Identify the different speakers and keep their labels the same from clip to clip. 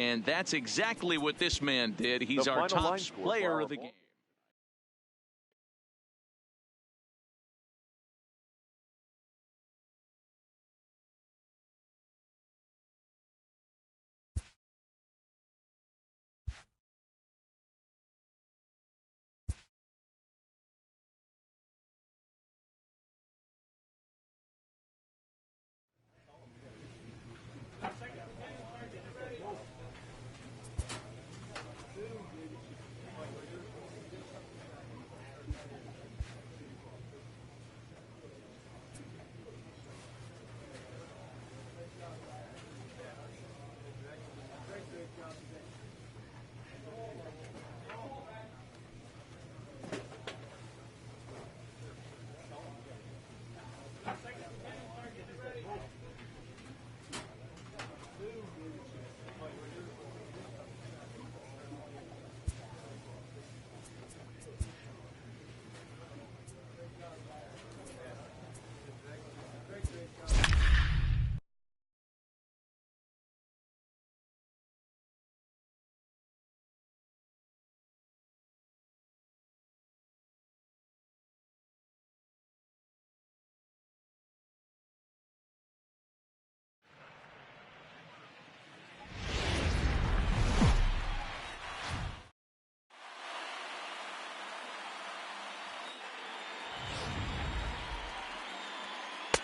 Speaker 1: And that's exactly what this man did. He's our top player of the game.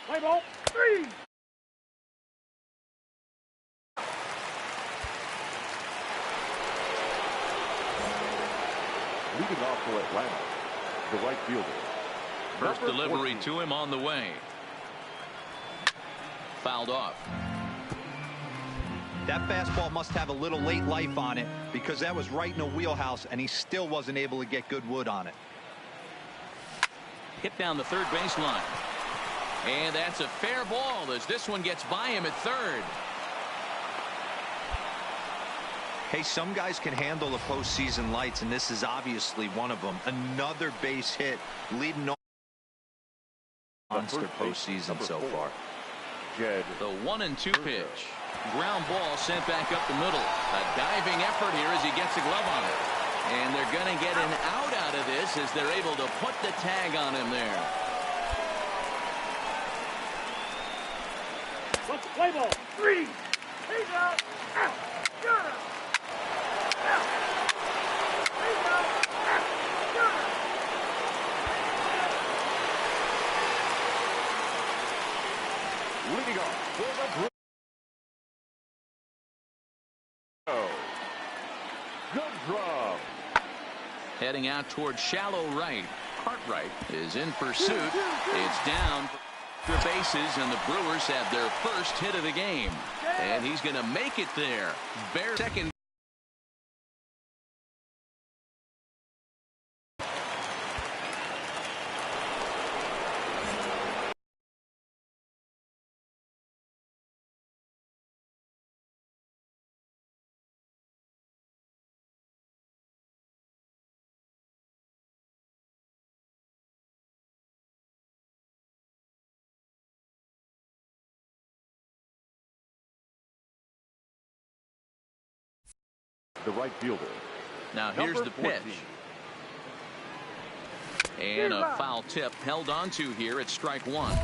Speaker 2: Play ball, 3.
Speaker 3: Leading off for Atlanta, the right fielder.
Speaker 1: First delivery to him on the way. Fouled off.
Speaker 4: That fastball must have a little late life on it because that was right in the wheelhouse and he still wasn't able to get good wood on it.
Speaker 1: Hit down the third baseline. And that's a fair ball as this one gets by him at third.
Speaker 4: Hey, some guys can handle the postseason lights, and this is obviously one of them. Another base hit leading on monster postseason so far.
Speaker 1: The 1-2 pitch. Ground ball sent back up the middle. A diving effort here as he gets a glove on it. And they're going to get an out of this as they're able to put the tag on him there.
Speaker 2: Play ball, 3. He's out. Got him. He's out. Got him.
Speaker 3: Leading off for the good drop.
Speaker 1: Heading out towards shallow right. Cartwright is in pursuit. It's down for bases, and the Brewers have their first hit of the game. And he's going to make it there. Bare second.
Speaker 3: The right fielder.
Speaker 1: Now here's the pitch. And a foul tip held onto here at strike 1.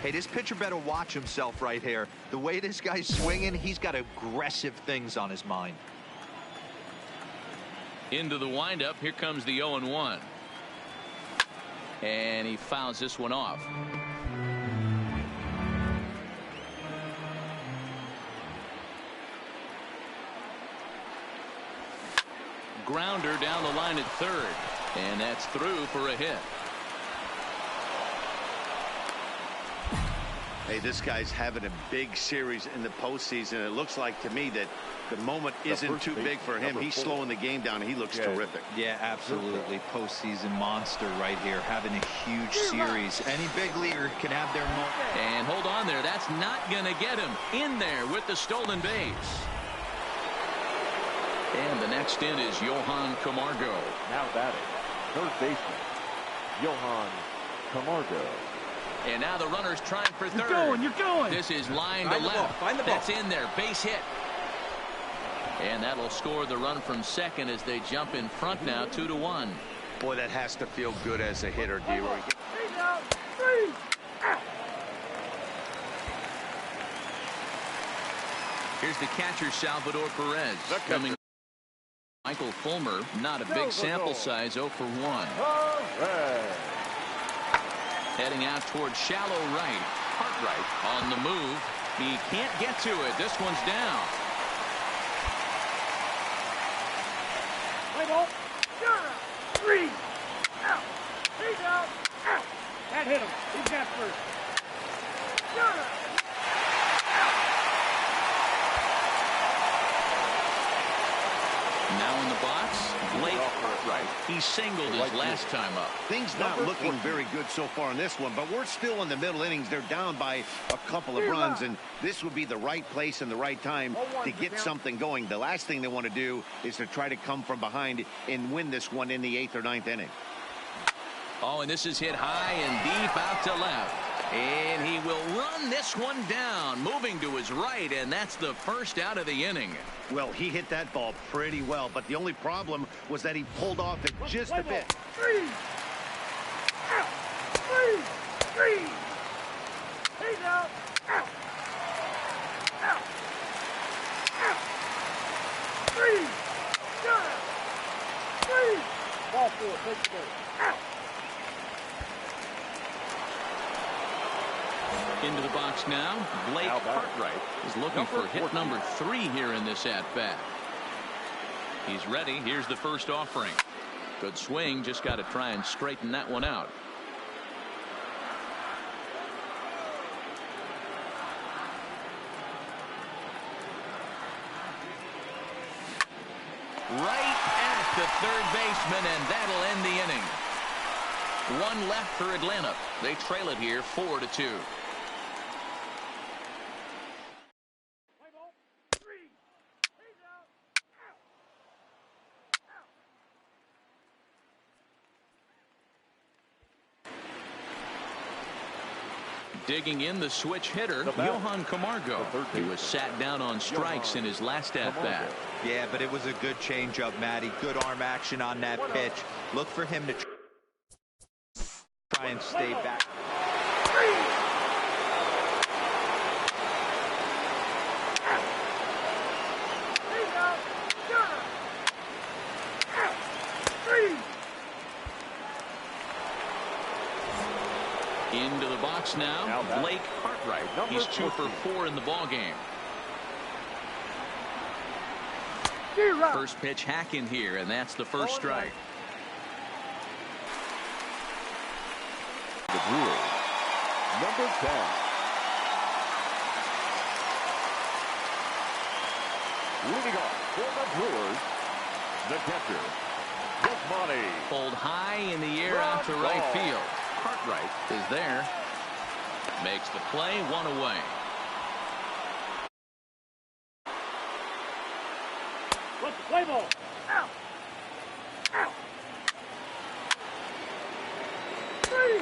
Speaker 4: Hey, this pitcher better watch himself right here. The way this guy's swinging, he's got aggressive things on his mind.
Speaker 1: Into the windup. Here comes the 0-1. And he fouls this one off. Grounder down the line at third, and that's through for a hit.
Speaker 5: Hey, this guy's having a big series in the postseason. It looks like to me that the moment isn't too big for him. He's slowing the game down, and he looks terrific.
Speaker 4: Yeah, absolutely. Postseason monster right here, having a huge series. Any big leaguer can have their moment.
Speaker 1: And hold on there. That's not going to get him in there with the stolen base. And the next in is Johan Camargo.
Speaker 3: Now batting, third baseman, Johan Camargo.
Speaker 1: And now the runner's trying for third.
Speaker 2: You're going.
Speaker 1: This is line to left.
Speaker 4: Find the ball.
Speaker 1: That's in there. Base hit. And that'll score the run from second as they jump in front now 2-1.
Speaker 5: Boy, that has to feel good as a hitter, D-Roy.
Speaker 1: Here's the catcher, Salvador Perez. Coming. Michael Fulmer, not a big sample size, 0 for 1. Heading out towards shallow right. Cartwright on the move. He can't get to it. This one's down.
Speaker 2: Play ball. Three. Out. He's out. Out. That hit him. He's got first.
Speaker 1: Now in the box, Blake Cartwright. He singled his last time up.
Speaker 5: Things not looking very good so far in this one, but we're still in the middle innings. They're down by a couple of runs, and this would be the right place and the right time to get something going. The last thing they want to do is to try to come from behind and win this one in the 8th or 9th inning.
Speaker 1: Oh, and this is hit high and deep out to left. And he will run this one down, moving to his right, and that's the first out of the inning.
Speaker 5: Well, he hit that ball pretty well, but the only problem was that he pulled off it just a bit.
Speaker 2: Three. Out. Three. He's out. Out. Out. Out. Three. Got it. Three. Ball 4. Take the ball. Out.
Speaker 1: Into the box now, Blake Cartwright is looking for hit number 3 here in this at-bat. He's ready. Here's the first offering. Good swing. Just got to try and straighten that one out. Right at the third baseman, and that'll end the inning. One left for Atlanta. They trail it here 4-2. Digging in the switch hitter, Johan Camargo. He was sat down on strikes in his last at-bat.
Speaker 4: Yeah, but it was a good changeup, Matty. Good arm action on that pitch. Look for him to try and stay back.
Speaker 1: Into the box now, Blake Cartwright. He's 2 for 4 in the ballgame. First pitch hack in here, and that's the first strike.
Speaker 3: The Brewers, number 10. Leading off for the Brewers, the catcher, Desmonte.
Speaker 1: Pulled high in the air out to right field. Cartwright is there. Makes the play, 1 away.
Speaker 2: Let's play ball. Out. Out. Three.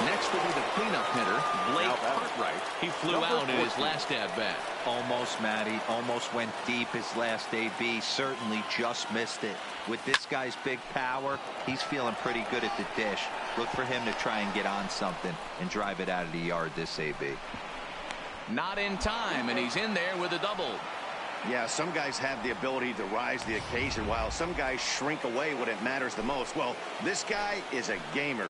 Speaker 1: Next will be the cleanup hitter, Blake Cartwright. He flew out in his last at-bat.
Speaker 4: Almost, Matty. Almost went deep his last AB. Certainly just missed it. With this guy's big power, he's feeling pretty good at the dish. Look for him to try and get on something and drive it out of the yard this AB.
Speaker 1: Not in time, and he's in there with a double.
Speaker 5: Yeah, some guys have the ability to rise the occasion, while some guys shrink away when it matters the most. Well, this guy is a gamer.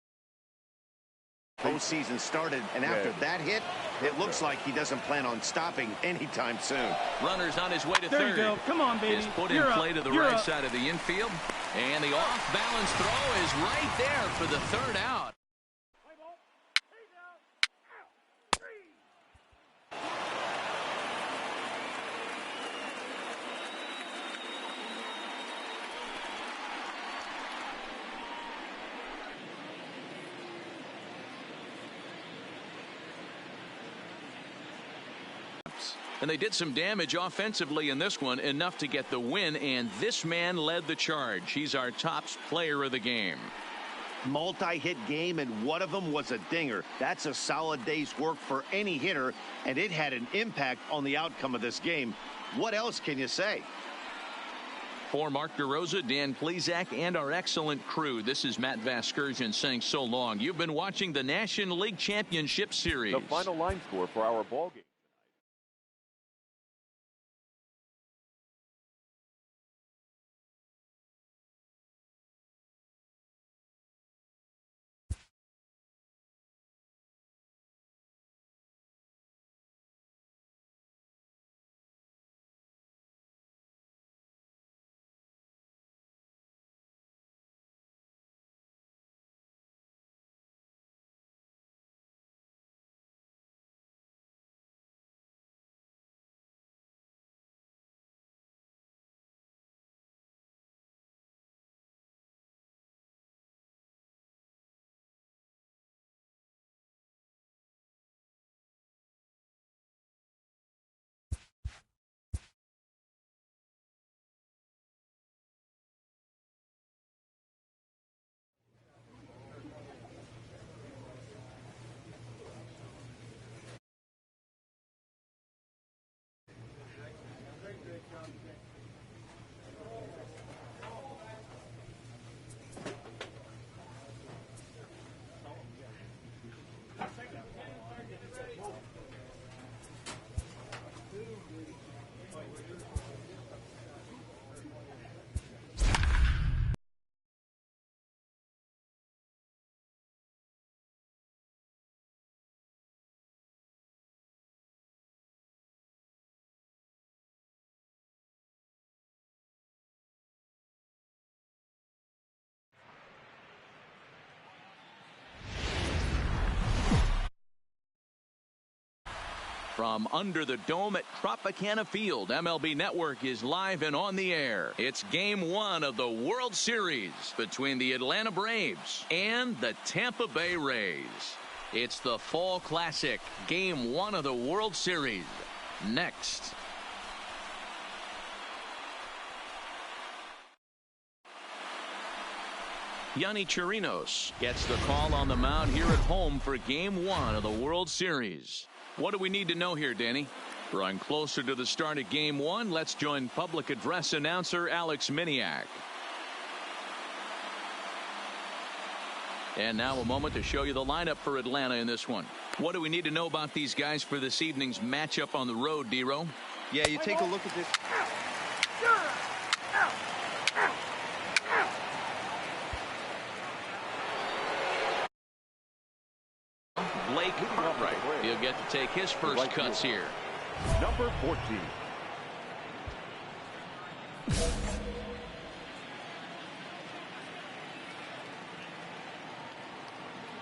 Speaker 5: Postseason started, and after that hit, it looks like he doesn't plan on stopping anytime soon.
Speaker 1: Runner's on his way to
Speaker 2: There
Speaker 1: third.
Speaker 2: you go. Come on, baby.
Speaker 1: Is put in play to the right side of the infield. And the off-balance throw is right there for the third out. And they did some damage offensively in this one, enough to get the win, and this man led the charge. He's our top player of the game.
Speaker 5: multi-hit game, and one of them was a dinger. That's a solid day's work for any hitter, and it had an impact on the outcome of this game. What else can you say?
Speaker 1: For Mark DeRosa, Dan Plesac, and our excellent crew, this is Matt Vasgersian saying so long. You've been watching the National League Championship Series.
Speaker 3: The final line score for our ball game.
Speaker 1: From under the dome at Tropicana Field, MLB Network is live and on the air. It's Game 1 of the World Series between the Atlanta Braves and the Tampa Bay Rays. It's the Fall Classic, Game 1 of the World Series. Next. Yonny Chirinos gets the call on the mound here at home for Game 1 of the World Series. What do we need to know here, Danny? Drawing closer to the start of Game 1, let's join public address announcer Alex Miniak. And now a moment to show you the lineup for Atlanta in this one. What do we need to know about these guys for this evening's matchup on the road, D-Row?
Speaker 4: Yeah, you take a look at this.
Speaker 1: Blake Cartwright. He'll get to take his first cuts here.
Speaker 3: Number 14.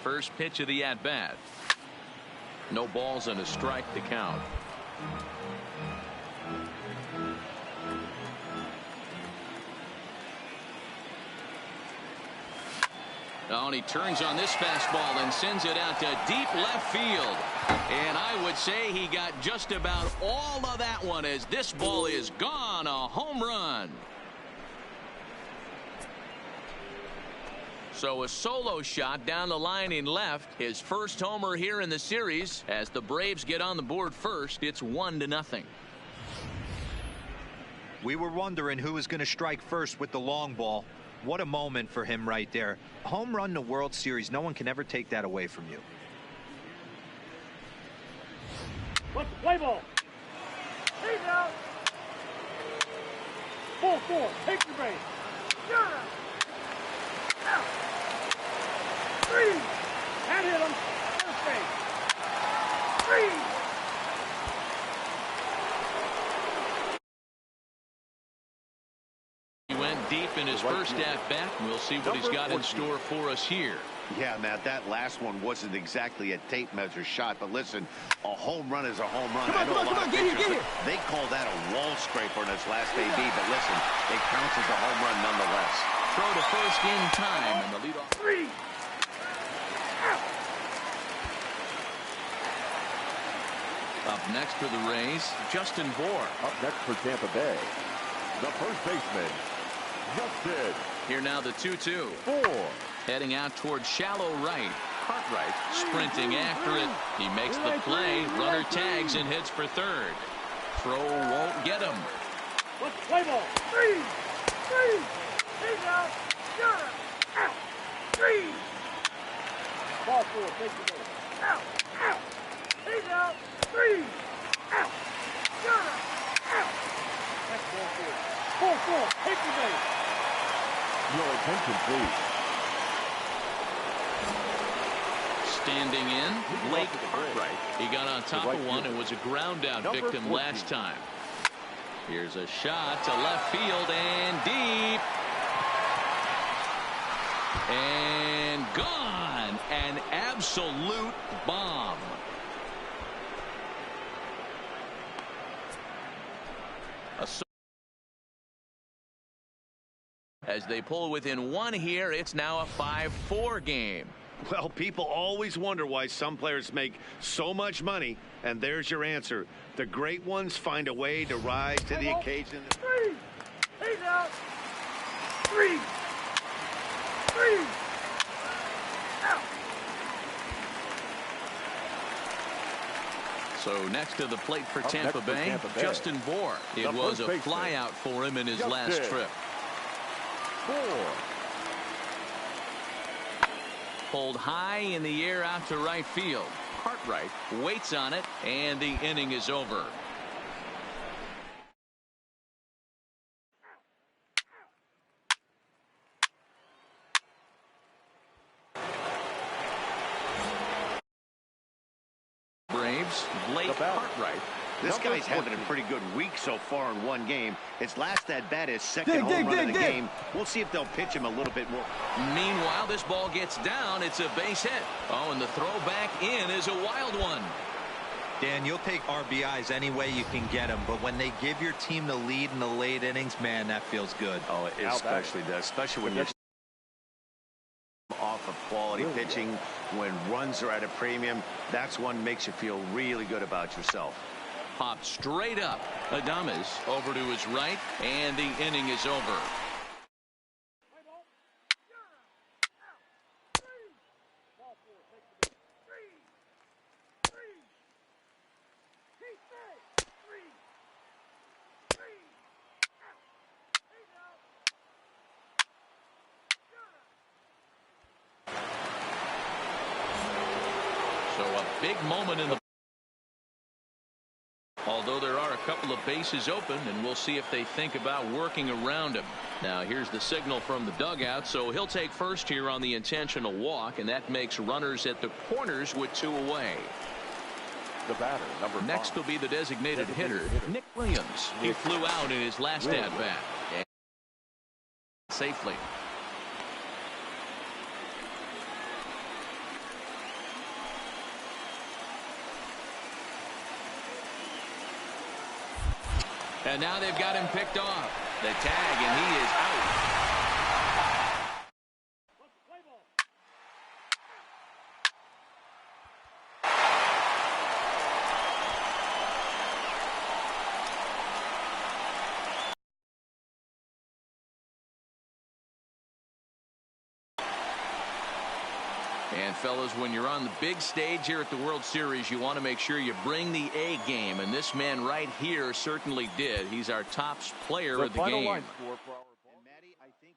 Speaker 1: First pitch of the at-bat. No balls and a strike to count. Oh, and he turns on this fastball and sends it out to deep left field. And I would say he got just about all of that one as this ball is gone. A home run. So a solo shot down the line in left. His first homer here in the series. As the Braves get on the board first, it's 1-0.
Speaker 4: We were wondering who was going to strike first with the long ball. What a moment for him right there. Home run in the World Series. No one can ever take that away from you.
Speaker 2: What's the play ball? He's out. 4-4. Take your base. You're out. Out. 3. That hit him. First base. 3.
Speaker 1: Deep in his first at-bat. We'll see what he's got in store for us here.
Speaker 5: Yeah, Matt, that last one wasn't exactly a tape measure shot, but listen, a home run is a home run. I know a lot of pitchers, they call that a wall scraper in its last AB, but listen, it counts as a home run nonetheless.
Speaker 1: Throw to first in time, and the leadoff.
Speaker 2: 3.
Speaker 1: Up next for the Rays, Justin Bour.
Speaker 3: Up next for Tampa Bay, the first baseman, Justin.
Speaker 1: Here now the 2-2.
Speaker 3: Bour.
Speaker 1: Heading out towards shallow right. Cartwright sprinting after it. He makes the play. Runner tags and hits for third. Throw won't get him.
Speaker 2: Let's play ball. Three. He's out. You're out. Three. Ball four. Take the ball. Out. He's out. Three. Out. You're out. That's ball four. 4-4. Take the base.
Speaker 3: Your attention, please.
Speaker 1: Standing in, Blake Cartwright. He got on top of one and was a ground out victim last time. Here's a shot to left field and deep. And gone. An absolute bomb. As they pull within one here, it's now a 5-4 game.
Speaker 5: Well, people always wonder why some players make so much money, and there's your answer. The great ones find a way to rise to the occasion.
Speaker 2: Three. He's out. Three. Out.
Speaker 1: So next to the plate for Tampa Bay, Justin Bohr. It was a flyout for him in his last trip. Pulled high in the air out to right field. Cartwright waits on it, and the inning is over. Braves, Blake Cartwright.
Speaker 5: This guy's having a pretty good week so far in one game. His last at bat is second home run of the game. We'll see if they'll pitch him a little bit more.
Speaker 1: Meanwhile, this ball gets down. It's a base hit. Oh, and the throw back in is a wild one.
Speaker 4: Dan, you'll take RBIs any way you can get them, but when they give your team the lead in the late innings, man, that feels good.
Speaker 5: Oh, it especially does, especially when you're off of quality pitching, when runs are at a premium. That's one makes you feel really good about yourself.
Speaker 1: Popped straight up. Adames over to his right, and the inning is over. So a big moment in the although there are a couple of bases open, and we'll see if they think about working around him. Now here's the signal from the dugout, so he'll take first here on the intentional walk, and that makes runners at the corners with two away.
Speaker 3: The batter, number
Speaker 1: Next
Speaker 3: 5.
Speaker 1: will be the designated hitter, Nick Williams. He flew out in his last at bat. Safely. And now they've got him picked off. The tag, and he is out. And fellas, when you're on the big stage here at the World Series, you want to make sure you bring the A game, and this man right here certainly did. He's our top player of the game.
Speaker 3: Line score for our
Speaker 5: And Maddie, I think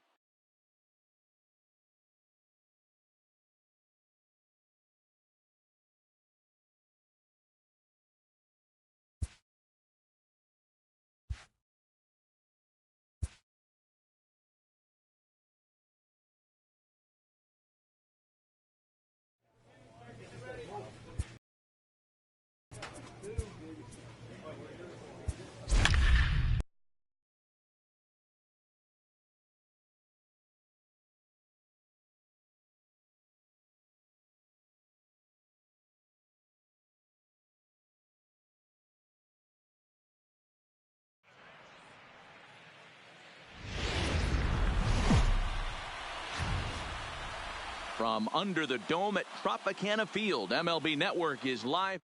Speaker 1: From under the dome at Tropicana Field, MLB Network is live.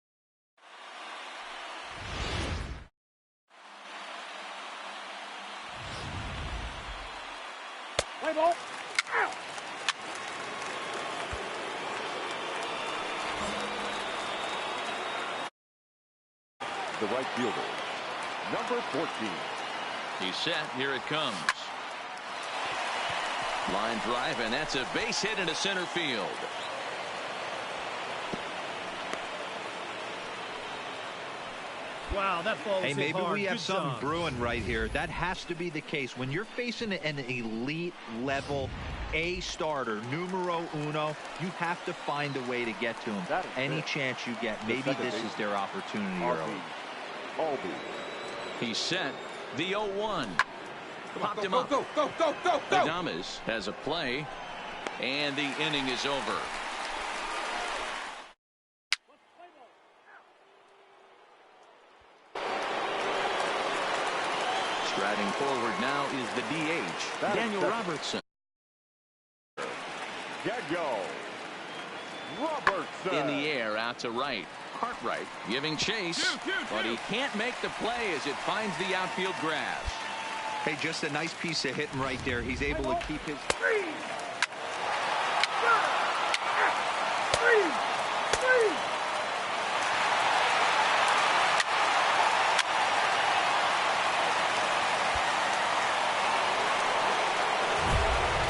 Speaker 2: Play ball. Out.
Speaker 3: The right fielder, number 14.
Speaker 1: He's set. Here it comes. Line drive, and that's a base hit into center field.
Speaker 2: Wow, that ball was
Speaker 4: Hey,
Speaker 2: hit
Speaker 4: maybe
Speaker 2: hard.
Speaker 4: we have
Speaker 2: Good
Speaker 4: something
Speaker 2: job.
Speaker 4: brewing right here. That has to be the case. When you're facing an elite level A starter, numero uno, you have to find a way to get to him. Any chance you get, maybe this is their opportunity early.
Speaker 3: Albee.
Speaker 1: He's set. The 0-1. Popped him
Speaker 2: Go,
Speaker 1: up.
Speaker 2: go, go, go, go, go.
Speaker 1: Adames has a play, and the inning is over. Striding forward now is the DH, Daniel Robertson.
Speaker 3: Daniel Robertson.
Speaker 1: In the air, out to right. Cartwright giving chase, but he can't make the play as it finds the outfield grass.
Speaker 4: Hey, just a nice piece of hitting right there. He's able to keep his...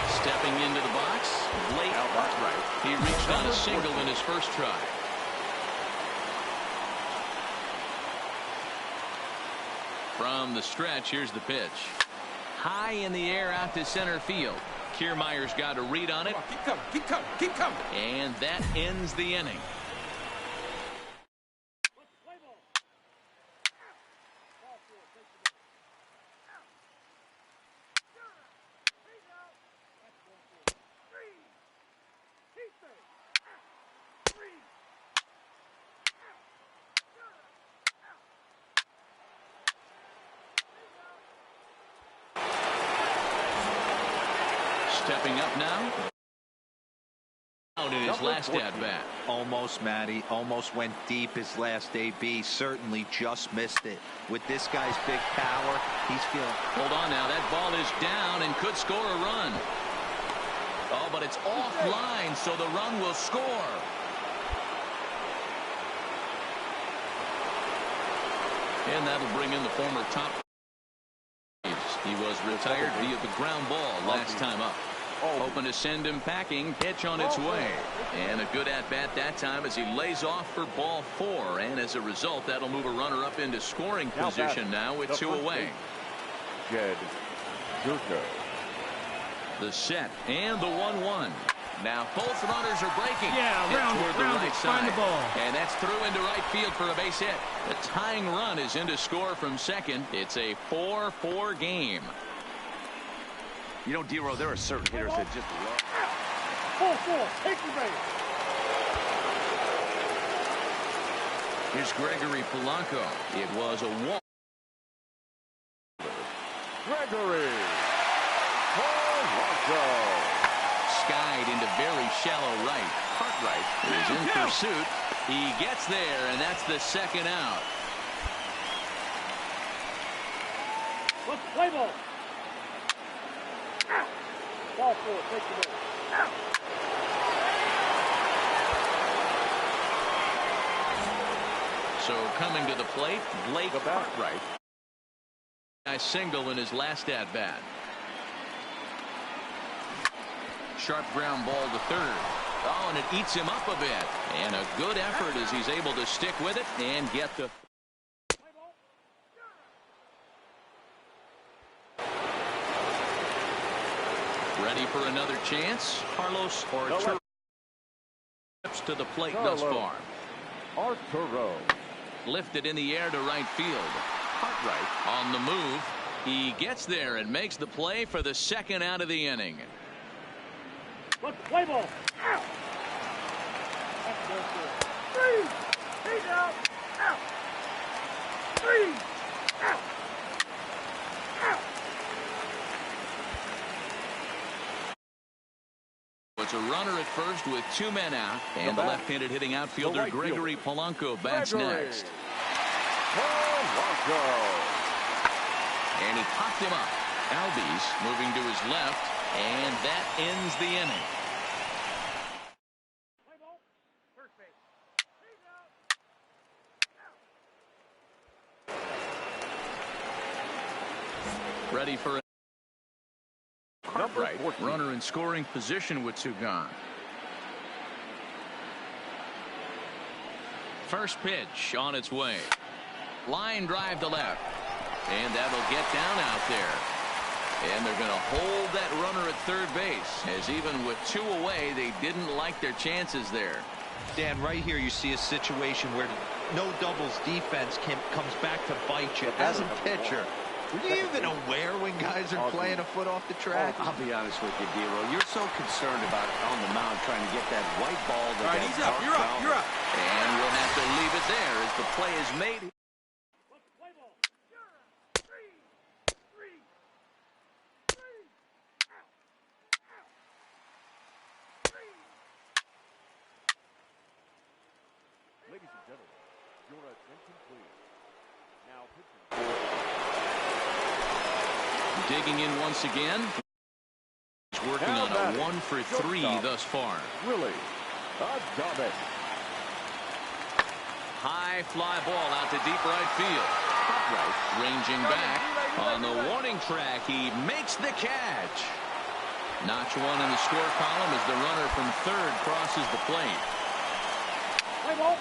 Speaker 1: Stepping into the box, Blake Cartwright. He reached on a single in his first try. From the stretch, here's the pitch. High in the air out to center field. Kiermaier's got a read on it.
Speaker 2: Keep coming, keep coming, keep coming.
Speaker 1: And that ends the inning. Stepping up now. Out in his last at-bat.
Speaker 4: Almost, Matty. Almost went deep his last AB. Certainly just missed it. With this guy's big power, he's feeling...
Speaker 1: Hold on now. That ball is down and could score a run. Oh, but it's offline, so the run will score. And that'll bring in the former top. He was retired via the ground ball last time up. Hoping to send him packing. Pitch on its way. And a good at-bat that time as he lays off for ball 4. And as a result, that'll move a runner up into scoring position now with 2 away.
Speaker 3: Jed Durko.
Speaker 1: The set and the 1-1. Now both runners are breaking.
Speaker 2: Yeah, round
Speaker 1: toward
Speaker 2: it,
Speaker 1: the
Speaker 2: round
Speaker 1: right
Speaker 2: it.
Speaker 1: side.
Speaker 2: Find the ball.
Speaker 1: And that's through into right field for a base hit. The tying run is in to score from second. It's a 4-4 game.
Speaker 5: You know, D-Row, there are certain hitters that just love.
Speaker 2: 4-4, take the base.
Speaker 1: Here's Gregory Polanco. It was a walk.
Speaker 3: Gregory Polanco.
Speaker 1: Skied into very shallow right. Cartwright is in pursuit. He gets there, and that's the second out.
Speaker 2: Let's play ball. Ball 4, take the base.
Speaker 1: So coming to the plate, Blake Cartwright. A single in his last at-bat. Sharp ground ball to third. Oh, and it eats him up a bit. And a good effort as he's able to stick with it and get the... Ready for another chance? Carlos Arturo steps to the plate thus far.
Speaker 3: Arturo.
Speaker 1: Lifted in the air to right field. Cartwright on the move. He gets there and makes the play for the second out of the inning.
Speaker 2: Let's play ball. Out. That's ball 4. 3. He's out. Out. 3. Out. Out.
Speaker 1: It's a runner at first with 2 men out, and the left-handed hitting outfielder Gregory Polanco bats next.
Speaker 3: Polanco.
Speaker 1: And he popped him up. Albies moving to his left, and that ends the inning.
Speaker 2: Play ball. First base. He's out. Out.
Speaker 1: Ready for a Cartwright. Runner in scoring position with two gone. First pitch on its way. Line drive to left. And that'll get down out there. And they're going to hold that runner at third base, as even with two away, they didn't like their chances there.
Speaker 4: Dan, right here you see a situation where no doubles defense comes back to bite you. As a pitcher, were you even aware when guys are playing a foot off the track?
Speaker 5: I'll be honest with you, D-Roll. You're so concerned about on the mound trying to get that white ball.
Speaker 2: All right, he's up. You're up. You're up.
Speaker 1: And we'll have to leave it there as the play is made.
Speaker 3: Ladies and gentlemen, your attention please. Now pitching.
Speaker 1: Digging in once again. He's working on a 1-for-3 thus far.
Speaker 3: Willie Adames.
Speaker 1: High fly ball out to deep right field. Cartwright ranging back on the warning track. He makes the catch. Notch one in the score column as the runner from third crosses the plate.
Speaker 2: Play ball.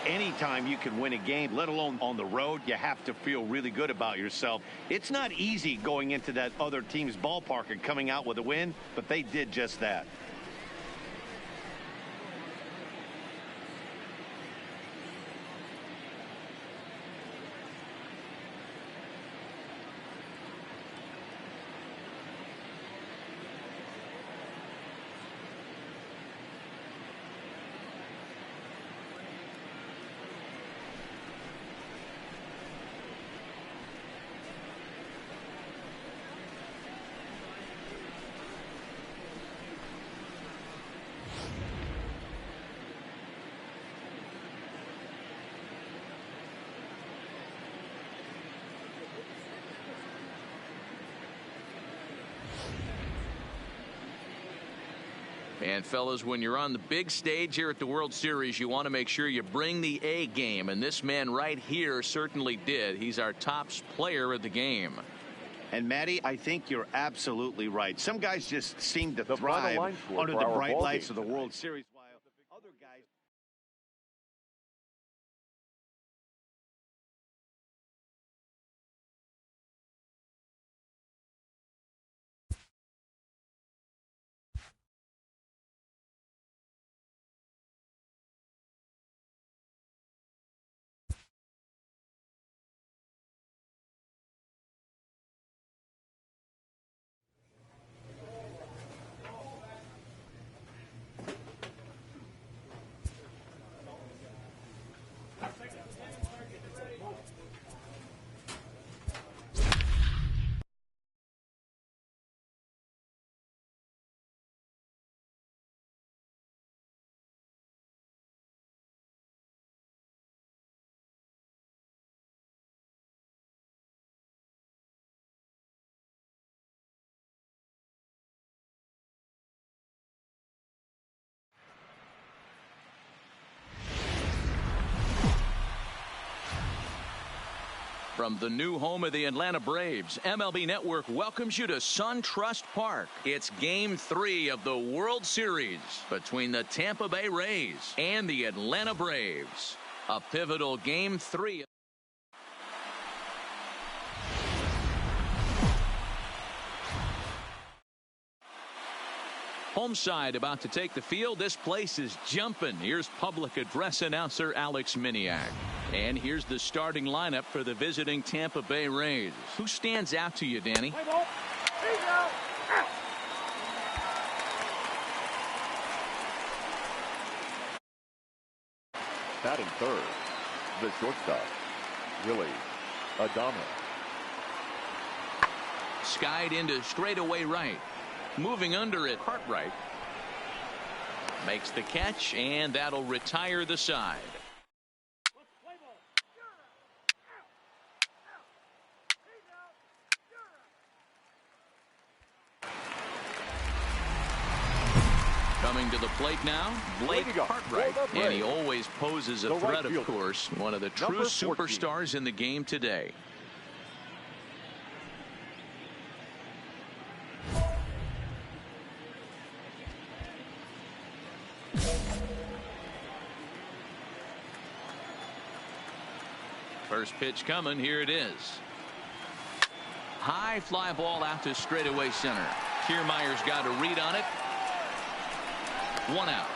Speaker 5: Anytime you can win a game, let alone on the road, you have to feel really good about yourself. It's not easy going into that other team's ballpark and coming out with a win, but they did just that.
Speaker 1: And fellas, when you're on the big stage here at the World Series, you want to make sure you bring the A game, and this man right here certainly did. He's our top player of the game.
Speaker 5: And Matty, I think you're absolutely right. Some guys just seem to
Speaker 3: The
Speaker 5: thrive
Speaker 3: final line score
Speaker 5: under
Speaker 3: for
Speaker 5: the
Speaker 3: our
Speaker 5: bright
Speaker 3: ball
Speaker 5: lights
Speaker 3: game
Speaker 5: of the
Speaker 3: tonight.
Speaker 5: World Series, while other guys.
Speaker 1: From the new home of the Atlanta Braves, MLB Network welcomes you to SunTrust Park. It's Game 3 of the World Series between the Tampa Bay Rays and the Atlanta Braves. A pivotal Game 3. Home side about to take the field. This place is jumping. Here's public address announcer Alex Miniak. And here's the starting lineup for the visiting Tampa Bay Rays. Who stands out to you, Danny?
Speaker 2: Play ball. He's out. Out.
Speaker 3: Batting third, the shortstop, Willie Adames.
Speaker 1: Skied into straightaway right. Moving under it, Cartwright makes the catch, and that'll retire the side. Coming to the plate now, Blake Cartwright. And he always poses a threat, of course. One of the true superstars in the game today. First pitch coming. Here it is. High fly ball out to straightaway center. Kiermaier's got a read on it. 1 out.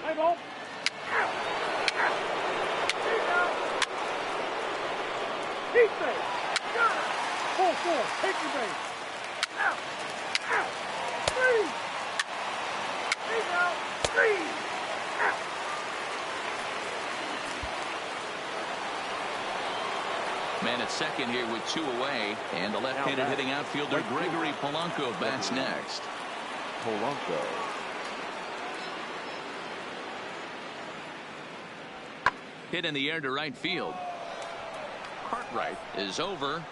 Speaker 2: Hey, ball. Keep base. Full force. Take your base. Out. Out. 3. He's out. 3. Out.
Speaker 1: Man at second here with 2 away, and the left-handed hitting outfielder Gregory Polanco bats next.
Speaker 3: Polanco.
Speaker 1: Hit in the air to right field. Cartwright is over,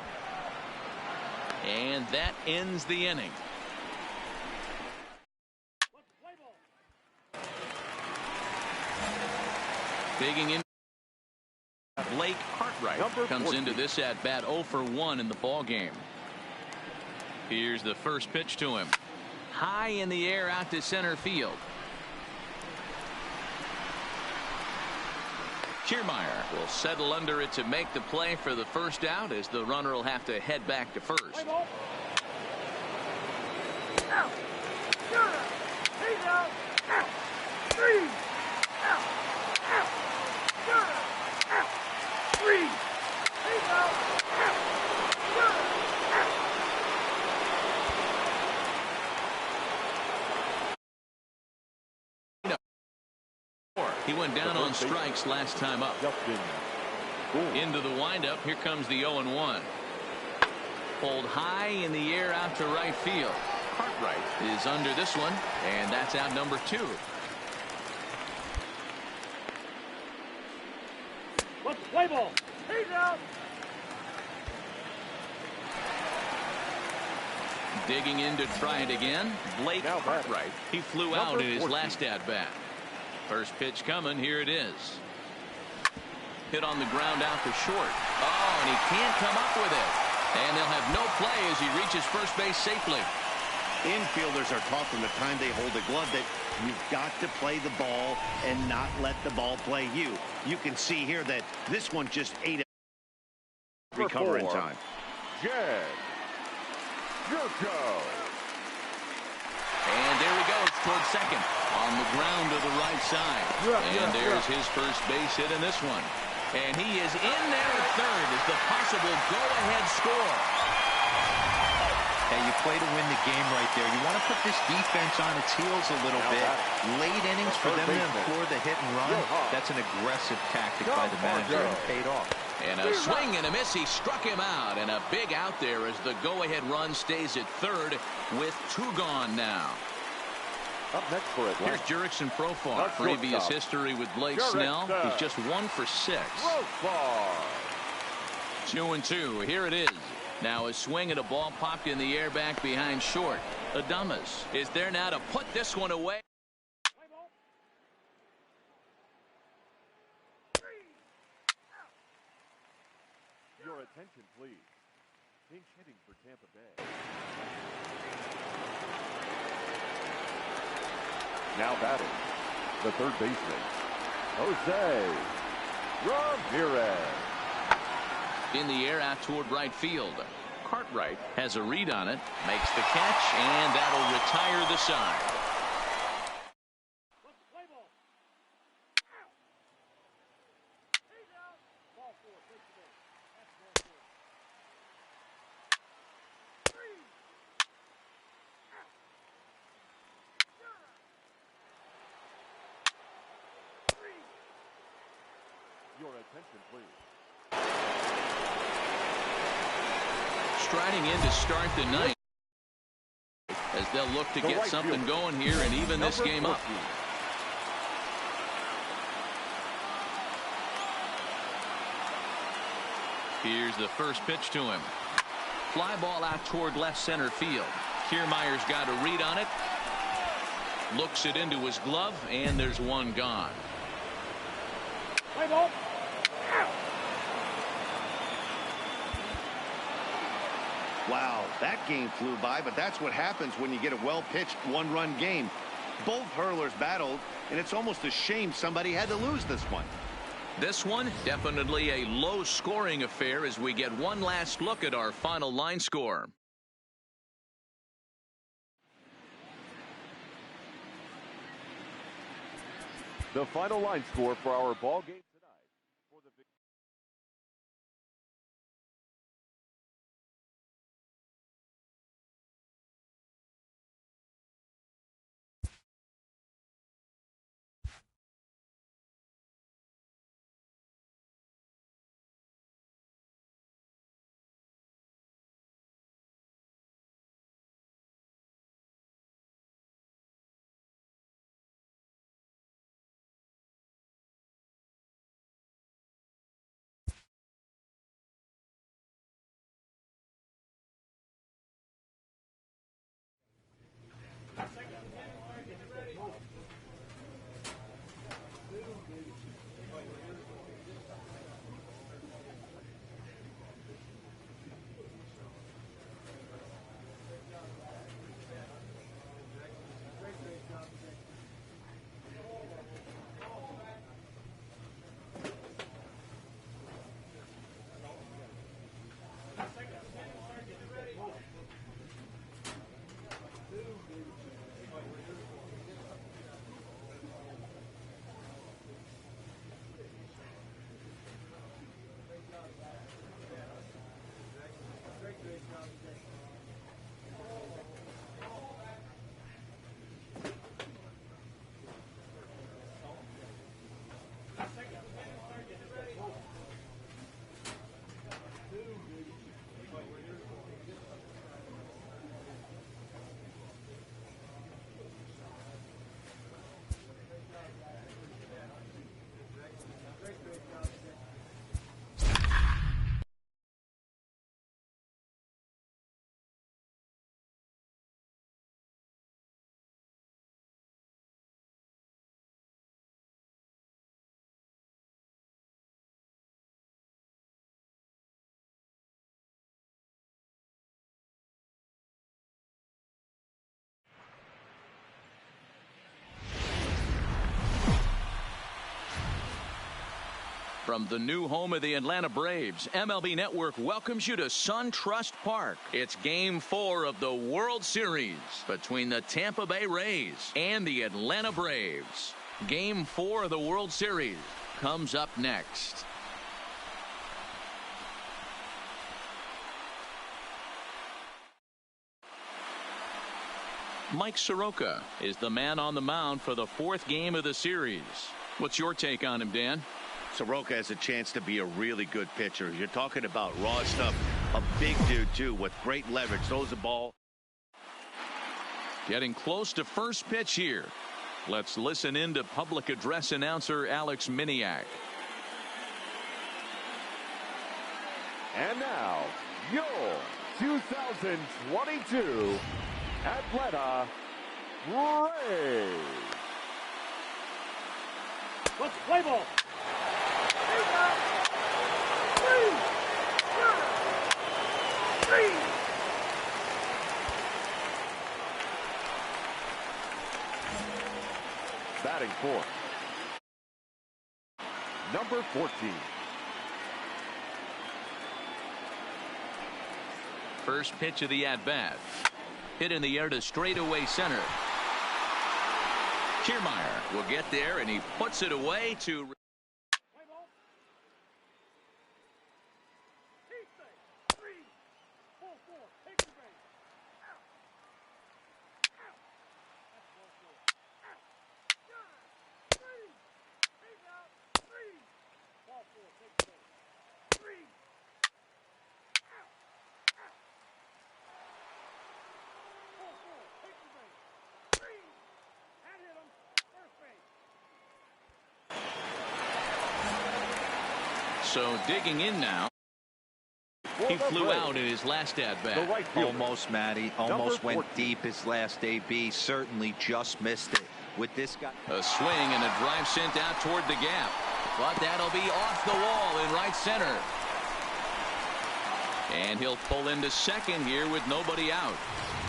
Speaker 1: and that ends the inning. Digging in, Blake Cartwright comes into this at bat 0 for 1 in the ball game. Here's the first pitch to him. High in the air out to center field. Kiermaier will settle under it to make the play for the first out, as the runner will have to head back to first.
Speaker 2: Out. He's out. Out. 3. Out. Out. Out. 3. He's out. Out.
Speaker 1: He went down on strikes last time up. Into the windup. Here comes the 0-1. Pulled high in the air out to right field. Cartwright is under this one, and that's out number 2.
Speaker 2: Let's play ball. He's out.
Speaker 1: Digging in to try it again, Blake Cartwright. He flew out in his last at bat. First pitch coming. Here it is. Hit on the ground out to short. Oh, and he can't come up with it. And they'll have no play as he reaches first base safely.
Speaker 5: Infielders are taught from the time they hold a glove that you've got to play the ball and not let the ball play you. You can see here that this one just ate it. Recover in time.
Speaker 3: Jed Gurko.
Speaker 1: And there he goes towards second on the ground to the right side. And there's his first base hit in this one. And he is in there at third as the possible go-ahead score.
Speaker 4: Hey, you play to win the game right there. You want to put this defense on its heels a little bit. Late innings for them to implore the hit and run. That's an aggressive tactic by the manager, and it paid off.
Speaker 1: And a swing and a miss. He struck him out. And a big out there as the go-ahead run stays at third with 2 gone now.
Speaker 3: Up next for it.
Speaker 1: Here's Jurickson Profar. Previous history with Blake Snell. He's just 1 for 6. 2-2. Here it is. Now a swing and a ball popped in the air back behind short. Adames is there now to put this one away.
Speaker 3: Your attention, please. Pinch hitting for Tampa Bay. Now batting, the third baseman, Jose Ramirez.
Speaker 1: In the air out toward right field. Cartwright has a read on it, makes the catch, and that'll retire the side.
Speaker 3: Your attention, please.
Speaker 1: Striding in to start the ninth as they'll look to get something going here and even this game up. Here's the first pitch to him. fly ball out toward left center field. Kiermaier's got a read on it. Looks it into his glove, and there's one gone.
Speaker 2: Play ball.
Speaker 5: Wow, that game flew by, but that's what happens when you get a well-pitched one-run game. Both hurlers battled, and it's almost a shame somebody had to lose this one.
Speaker 1: This one, definitely a low-scoring affair as we get one last look at our final line score.
Speaker 3: The final line score for our ball game tonight. For the
Speaker 1: From the new home of the Atlanta Braves, MLB Network welcomes you to SunTrust Park. It's Game 4 of the World Series between the Tampa Bay Rays and the Atlanta Braves. Game 4 of the World Series comes up next. Mike Soroka is the man on the mound for the 4th game of the series. What's your take on him, Dan?
Speaker 5: Soroka has a chance to be a really good pitcher. You're talking about raw stuff. A big dude, too, with great leverage. Throws the ball.
Speaker 1: Getting close to first pitch here. Let's listen in to public address announcer Alex Miniak.
Speaker 3: And now, your 2022 Atlanta Braves.
Speaker 2: Let's play ball.
Speaker 3: Batting fourth, number 14.
Speaker 1: First pitch of the at-bat. Hit in the air to straightaway center. Kiermaier will get there, and he puts it away to... So digging in now. He flew out in his last at-bat.
Speaker 3: Right fielder.
Speaker 4: Almost, Matty. Almost went deep his last AB. Certainly just missed it. With this guy.
Speaker 1: A swing and a drive sent out toward the gap. But that'll be off the wall in right center. And he'll pull into second here with nobody out.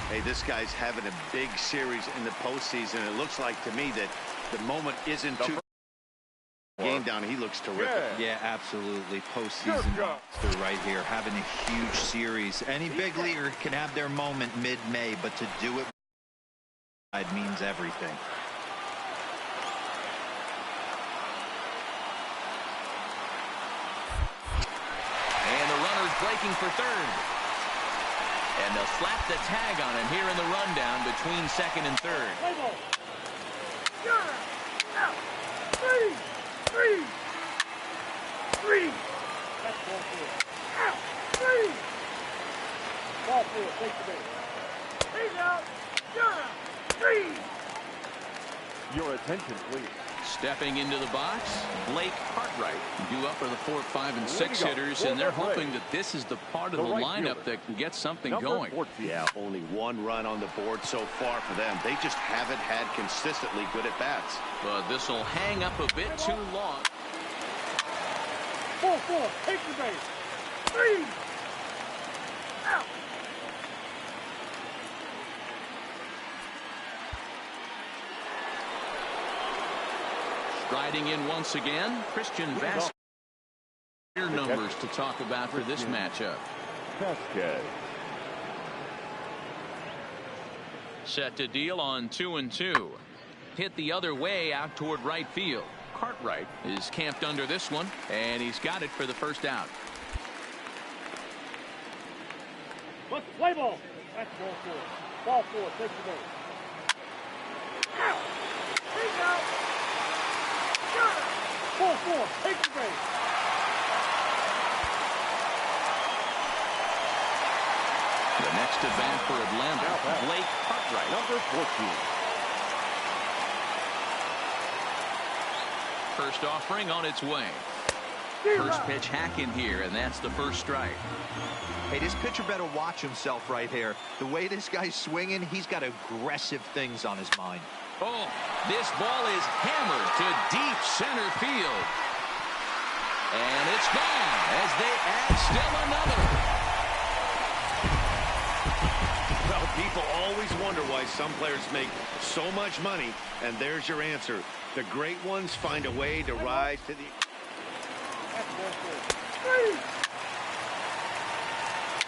Speaker 5: Hey, this guy's having a big series in the postseason. It looks like to me that the moment isn't too game down. He looks terrific.
Speaker 4: Yeah, absolutely. Postseason monster right here, having a huge series. Any big leaguer can have their moment mid-May, but to do it means everything.
Speaker 1: And the runner's breaking for third. And they'll slap the tag on him here in the rundown between second and third.
Speaker 2: Three. That's ball four. Out. Three. Ball four. Take the base. He's out. You're out. Three.
Speaker 3: Your attention, please.
Speaker 1: Stepping into the box, Blake Cartwright. Due up for the 4, 5, and 6 hitters, and they're hoping that this is the part of the lineup that can get something going.
Speaker 5: Yeah, only one run on the board so far for them. They just haven't had consistently good at bats.
Speaker 1: But this will hang up a bit too long.
Speaker 2: 4-4. Take the base. Three. Out.
Speaker 1: Striding in once again, Christian Vasquez. Numbers to talk about for this matchup.
Speaker 3: Vasquez.
Speaker 1: Set to deal on 2-2. Hit the other way out toward right field. Cartwright is camped under this one, and he's got it for the first out.
Speaker 2: Let's play ball. That's ball four. Ball four. Take the base. Out. He's out. 4-4. Take the base.
Speaker 1: The next at bat for Atlanta, Blake Cartwright.
Speaker 3: Number 14.
Speaker 1: First offering on its way. First pitch hack in here, and that's the first strike.
Speaker 4: Hey, this pitcher better watch himself right here. The way this guy's swinging, he's got aggressive things on his mind.
Speaker 1: Oh, this ball is hammered to deep center field. And it's gone as they add still another.
Speaker 5: Well, people always wonder why some players make so much money, and there's your answer. The great ones find a way to rise to the...
Speaker 2: That's ball four. Three.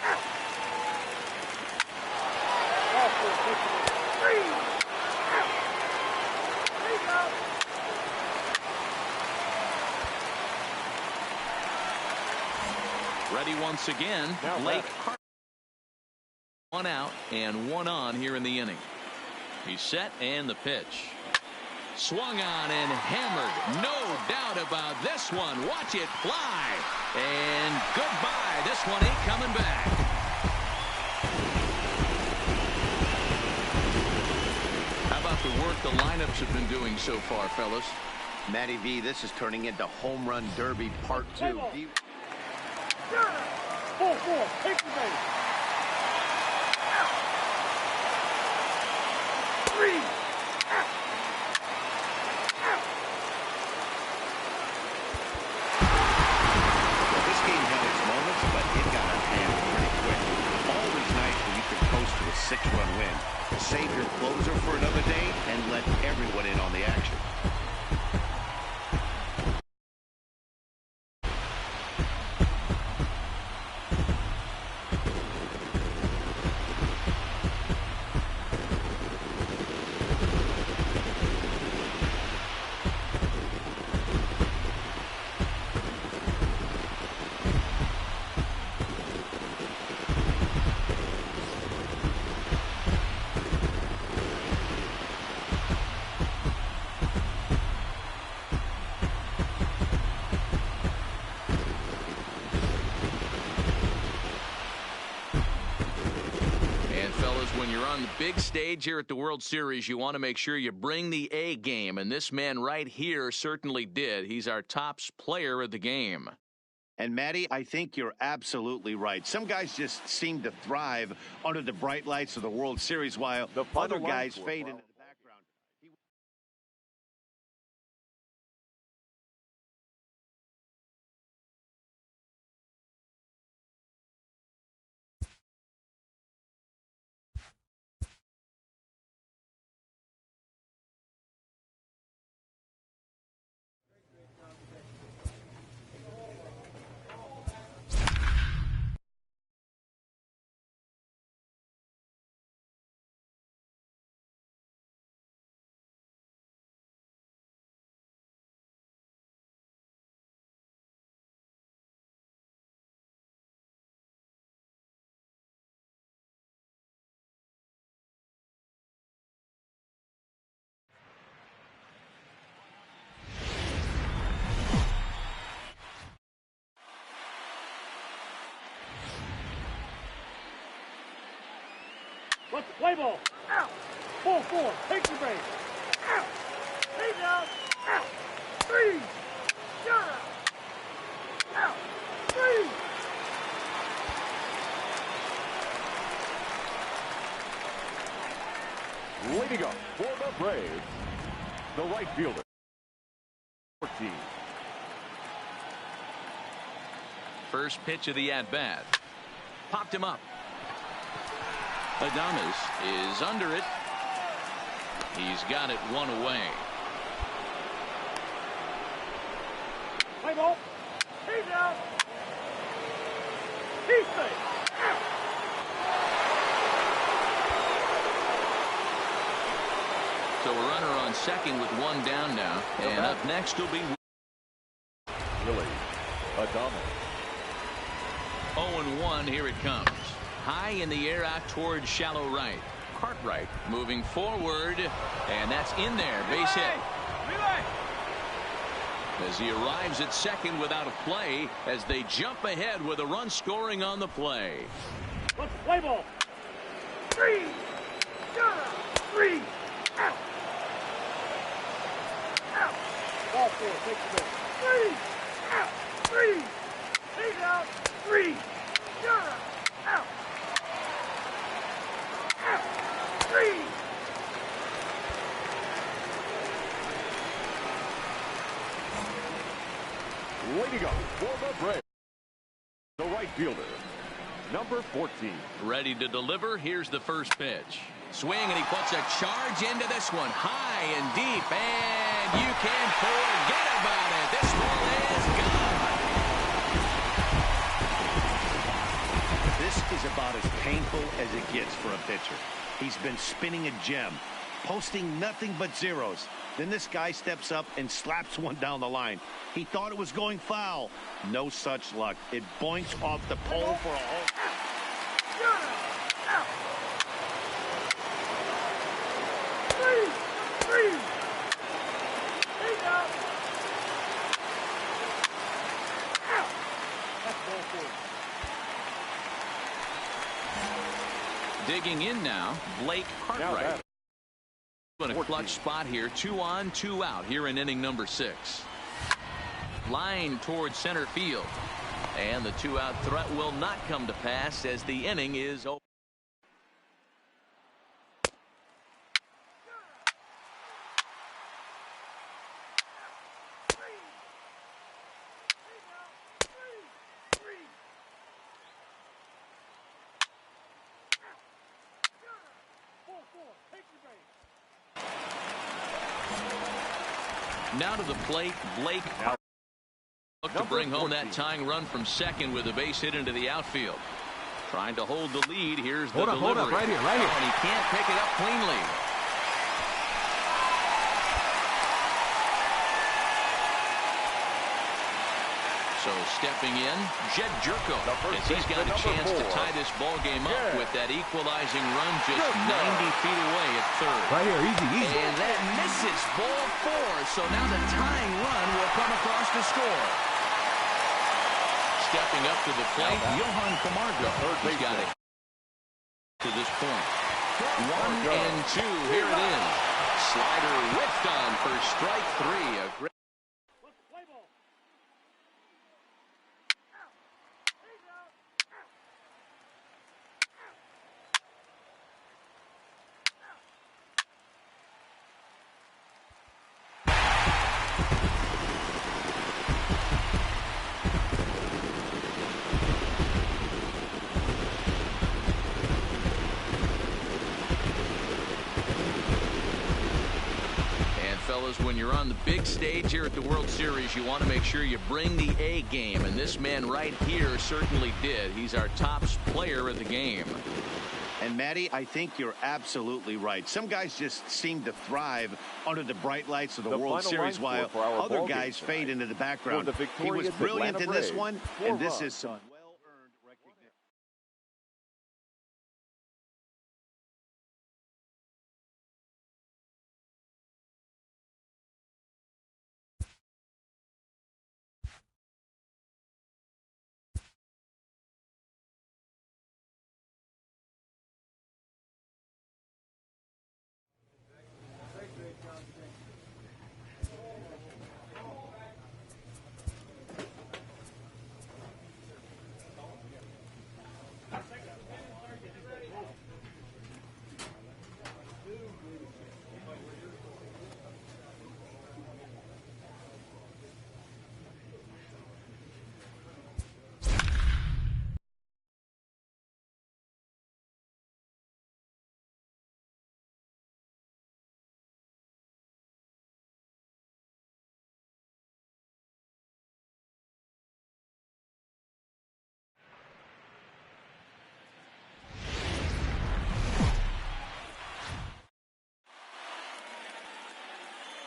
Speaker 2: Out. Ball four. Take the base. Three. Out. He's out.
Speaker 1: Ready once again, Blake Cartwright. One out and one on here in the inning. He's set and the pitch. Swung on and hammered. No doubt about this one. Watch it fly. And goodbye. This one ain't coming back. How about the work the lineups have been doing so far, fellas?
Speaker 5: Matty V, this is turning into Home Run Derby Part 2.
Speaker 2: 4-4. Take the base. Out. Three. Out. Out.
Speaker 5: Well, this game had its moments, but it got out of hand pretty quick. Always nice when you can coast to a 6-run win. Save your closer for another day and let everyone in on the action.
Speaker 1: When you're on the big stage here at the World Series, you want to make sure you bring the A game, and this man right here certainly did. He's our top player of the game.
Speaker 5: And, Maddie, I think you're absolutely right. Some guys just seem to thrive under the bright lights of the World Series, while other guys fade into the background.
Speaker 2: What's the play ball? Out. 4-4. Take the base. Out. He's out. Out. 3. Shut up. Out. 3.
Speaker 3: Leading up for the Braves, the right fielder, 14.
Speaker 1: First pitch of the at-bat. Popped him up. Adames is under it. He's got it one away.
Speaker 2: Play ball. He's out. He's safe. Out.
Speaker 1: So a runner on second with one down now. And up next will be
Speaker 3: Willie Adames.
Speaker 1: 0-1. Here it comes. High in the air out towards shallow right. Cartwright moving forward, and that's in there. Base hit. As he arrives at second without a play, as they jump ahead with a run scoring on the play.
Speaker 2: Let's play ball. 3. Shut up. 3. Out. Out. Ball 4. Take the base. 3. Out. 3. He's out. 3. Shut up. Out. Out. 3.
Speaker 3: Leading up for the Braves, the right fielder, number 14.
Speaker 1: Ready to deliver. Here's the first pitch. Swing, and he puts a charge into this one. High and deep, and you can forget about it. This one is gone.
Speaker 5: This is about as painful as it gets for a pitcher. He's been spinning a gem, posting nothing but zeros. Then this guy steps up and slaps one down the line. He thought it was going foul. No such luck. It boinks off the pole for a home.
Speaker 2: Shut up. Out. 3. He's out. Out. That's ball 4.
Speaker 1: Digging in now, Blake Cartwright. In a
Speaker 3: 14.
Speaker 1: clutch spot here. 2 on, 2 out here in inning number 6. Line towards center field. And the 2-out threat will not come to pass as the inning is over. Now to the plate, Blake Cartwright. Look to bring home that tying run from second with a base hit into the outfield. Trying to hold the lead. Here's the delivery.
Speaker 6: Hold up, right here.
Speaker 1: And he can't pick it up cleanly. So stepping in, Jed Jerko, as he's got a chance to tie this ball game up with that equalizing run just 90 feet away at third.
Speaker 6: Right here, easy.
Speaker 1: And that misses ball 4. So now the tying run will come across to score. Stepping up to the plate, Johan Camargo. He's got it to this point. 1 and 2. Here it is. Slider whiffed on for strike 3. A great fellas, when you're on the big stage here at the World Series, you want to make sure you bring the A game, and this man right here certainly did. He's our top player of the game.
Speaker 5: And Matty, I think you're absolutely right. Some guys just seem to thrive under the bright lights of the World Series, while other guys fade into the background. He was brilliant in this one, and this is some well-earned recognition.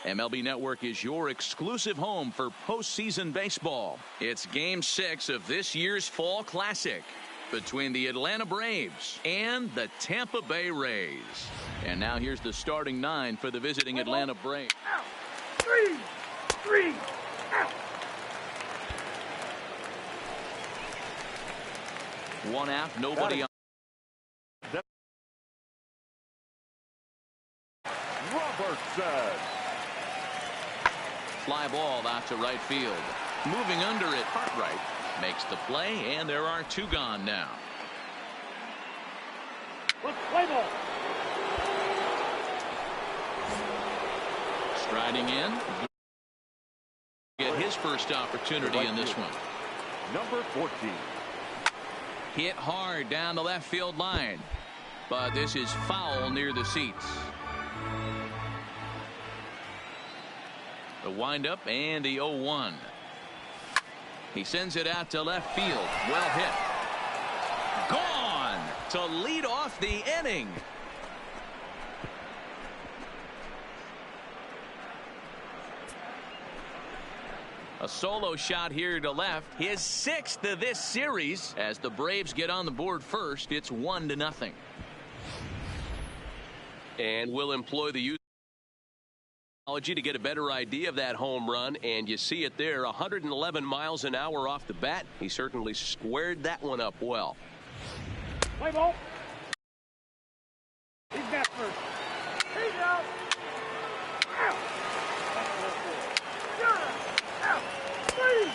Speaker 1: MLB Network is your exclusive home for postseason baseball. It's Game 6 of this year's Fall Classic between the Atlanta Braves and the Tampa Bay Rays. And now here's the starting 9 for the visiting Atlanta Braves.
Speaker 2: Out. 3. Out.
Speaker 1: 1 out, nobody on.
Speaker 3: Robertson.
Speaker 1: Fly ball out to right field. Moving under it, Cartwright makes the play, and there are 2 gone now.
Speaker 2: Let's play ball.
Speaker 1: Striding in. Get his first opportunity in this one.
Speaker 3: Number 14.
Speaker 1: Hit hard down the left field line, but this is foul near the seats. The windup and the 0-1. He sends it out to left field. Well hit. Gone to lead off the inning. A solo shot here to left. His 6th of this series. As the Braves get on the board first, it's 1-0. And we'll employ the use to get a better idea of that home run, and you see it there, 111 miles an hour off the bat. He certainly squared that one up well.
Speaker 2: Play ball. He's got first. He's out. Out. You're out. 3.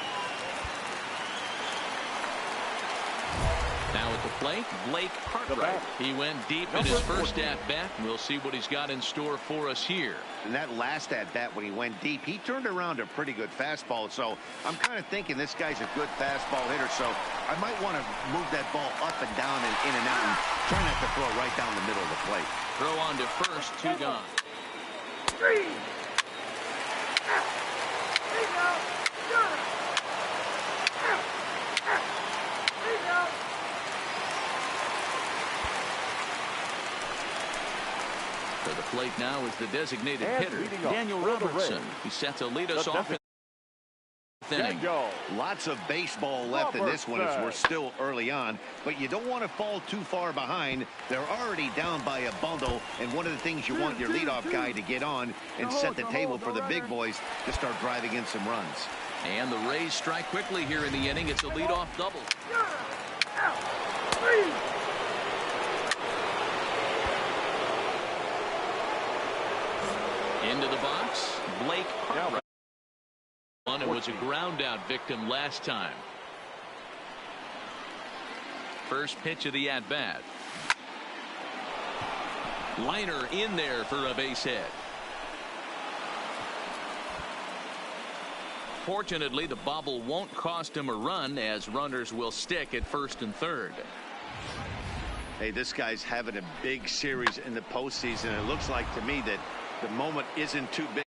Speaker 1: Now at the plate, Blake Cartwright. He went deep in his first at-bat. We'll see what he's got in store for us here.
Speaker 5: And that last at-bat when he went deep, he turned around a pretty good fastball. So I'm kind of thinking this guy's a good fastball hitter. So I might want to move that ball up and down and in and out and try not to throw right down the middle of the plate.
Speaker 1: Throw on to first, 2 gone.
Speaker 2: 3. Out. He's out. You're out. Out. He's out.
Speaker 1: To the plate now is the designated hitter, Daniel Robertson. He's set to lead us off in the inning.
Speaker 5: Lots of baseball left in this one as we're still early on, but you don't want to fall too far behind. They're already down by a bundle, and one of the things you want your leadoff guy to get on and set the table for the big boys to start driving in some runs.
Speaker 1: And the Rays strike quickly here in the inning. It's a leadoff double.
Speaker 2: Out. 3.
Speaker 1: Into the box, Blake Cartwright. It was a ground out victim last time. First pitch of the at bat. Liner in there for a base hit. Fortunately, the bobble won't cost him a run, as runners will stick at first and third.
Speaker 5: Hey, this guy's having a big series in the postseason. It looks like to me that the moment isn't too big.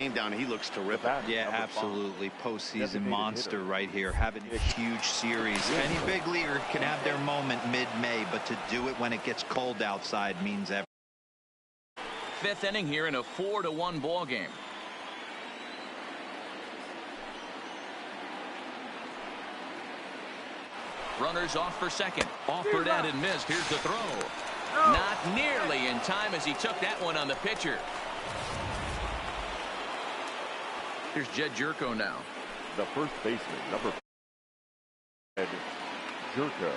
Speaker 5: Game down, he looks terrific.
Speaker 4: Yeah, absolutely. Postseason monster right here, having a huge series. Any big leaguer can have their moment mid-May, but to do it when it gets cold outside means everything.
Speaker 1: Fifth inning here in a 4-1 ball game. Runners off for second. Offered at and missed. Here's the throw. Not nearly in time as he took that one on the pitcher. Here's Jed Jerko now.
Speaker 3: The first baseman, number 5, Jerko.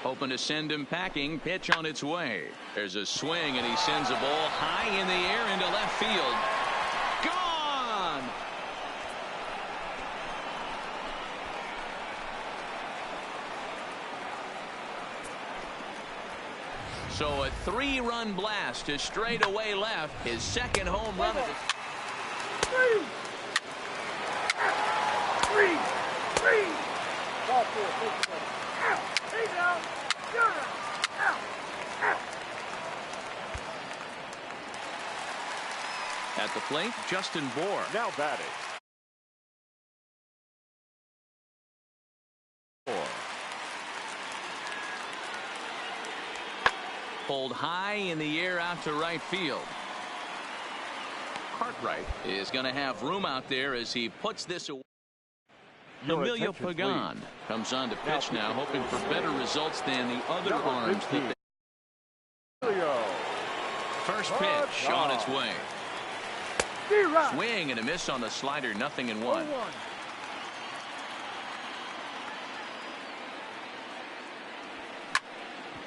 Speaker 1: Hoping to send him packing. Pitch on its way. There's a swing, and he sends a ball high in the air into left field. Gone! So a 3-run blast to straightaway left. His second home run of the...
Speaker 2: Three. Ball 4, out. He's out. You're out.
Speaker 1: At the plate, Justin Bohr.
Speaker 3: Now batting.
Speaker 1: Pulled high in the air out to right field. Cartwright is going to have room out there as he puts this away. Emilio Pagan comes on to pitch now, hoping for better results than the other arms that they... First pitch on its way. Swing and a miss on the slider, 0-1.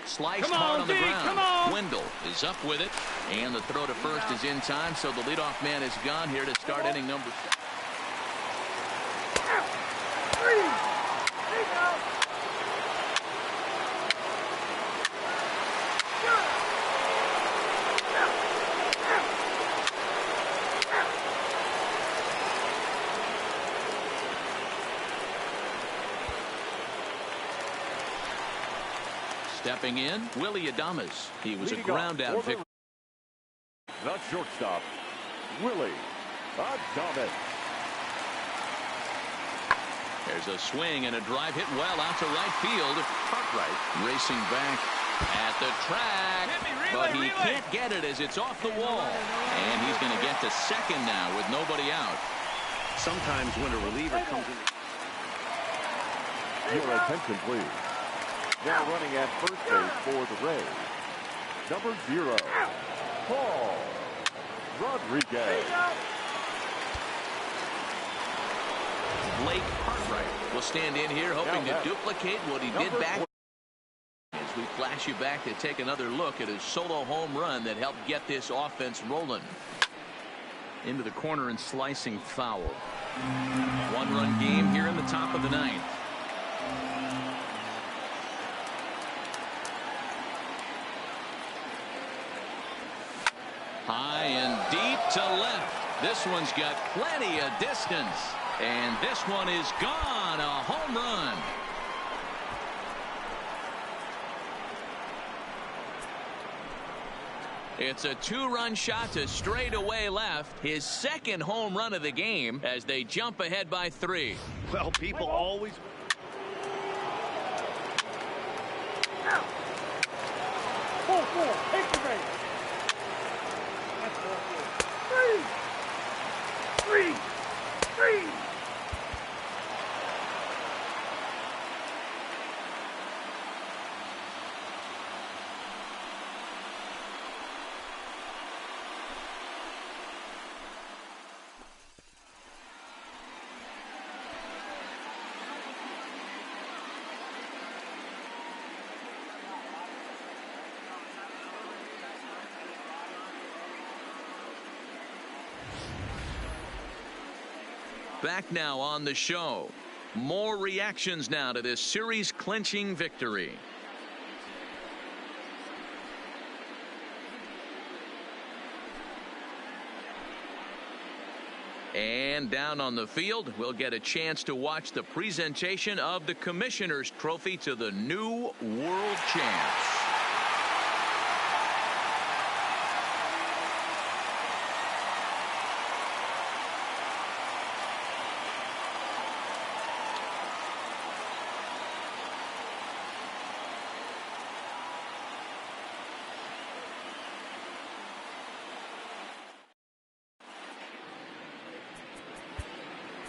Speaker 1: Sliced hard on the ground. Wendell is up with it, and the throw to first is in time, so the leadoff man is gone here to start inning number 6. Stepping in, Willie Adames. He was a ground out victory.
Speaker 3: The shortstop, Willie Adames.
Speaker 1: There's a swing and a drive hit well out to right field. Cartwright racing back at the track, but he can't get it as it's off the wall. And he's going to get to second now with nobody out.
Speaker 5: Sometimes when a reliever comes in.
Speaker 3: Your attention, please. Now running at first base for the Rays, number 0, Paul Rodriguez.
Speaker 1: Blake Cartwright will stand in here hoping to duplicate what he did back. As we flash you back to take another look at his solo home run that helped get this offense rolling. Into the corner and slicing foul. 1-run game here in the top of the 9th. High and deep to left. This one's got plenty of distance. And this one is gone. A home run. It's a 2-run shot to straightaway left. His second home run of the game as they jump ahead by 3.
Speaker 5: Well, people always...
Speaker 2: Out. 4-4. Take the base. Three.
Speaker 1: Back now on the show. More reactions now to this series clinching victory. And down on the field, we'll get a chance to watch the presentation of the Commissioner's Trophy to the new world champs.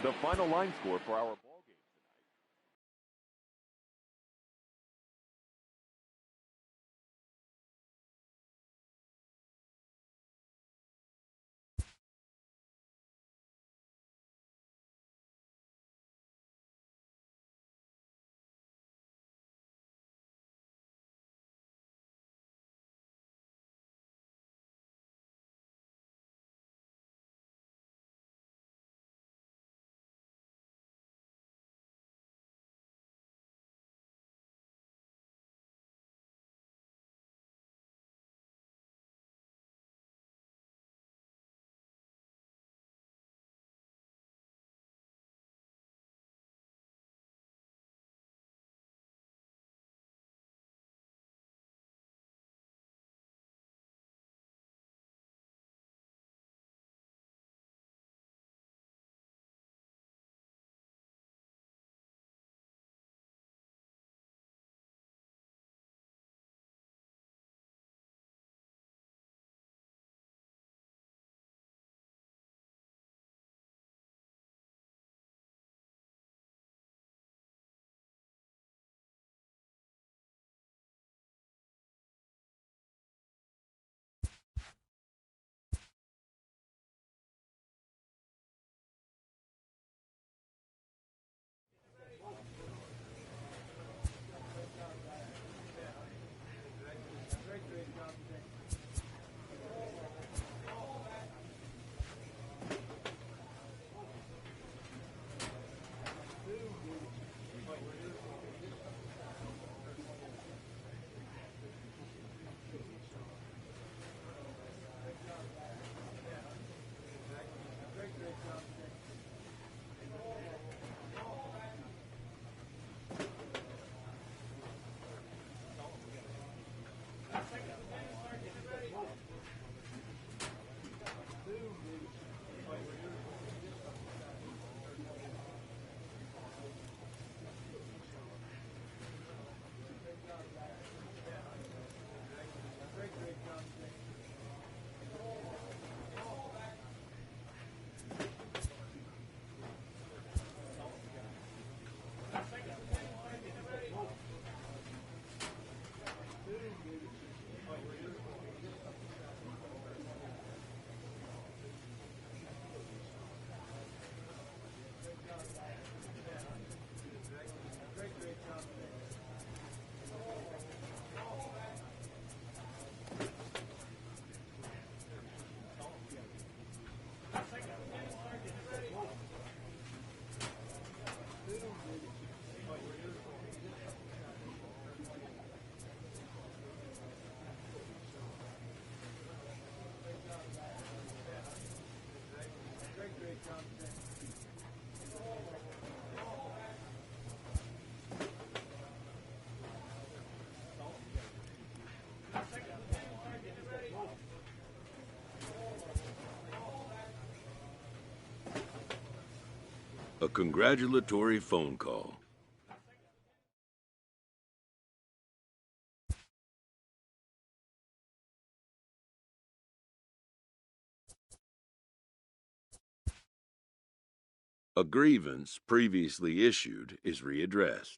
Speaker 3: The final line score for our ball game tonight.
Speaker 6: A congratulatory phone call. A grievance previously issued is readdressed.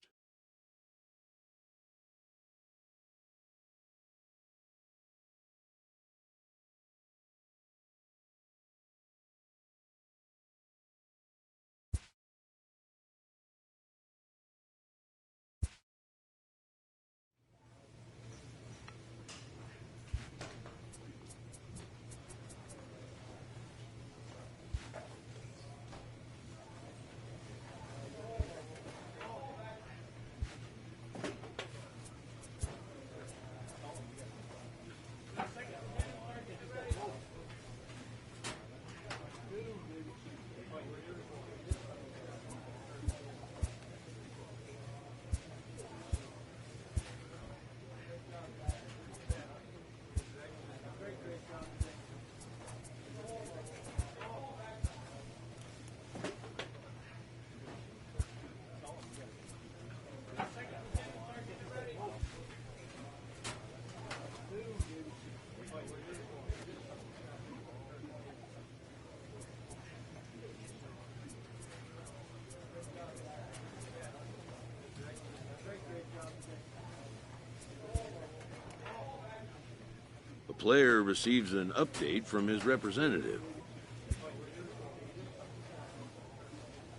Speaker 6: player receives an update from his representative.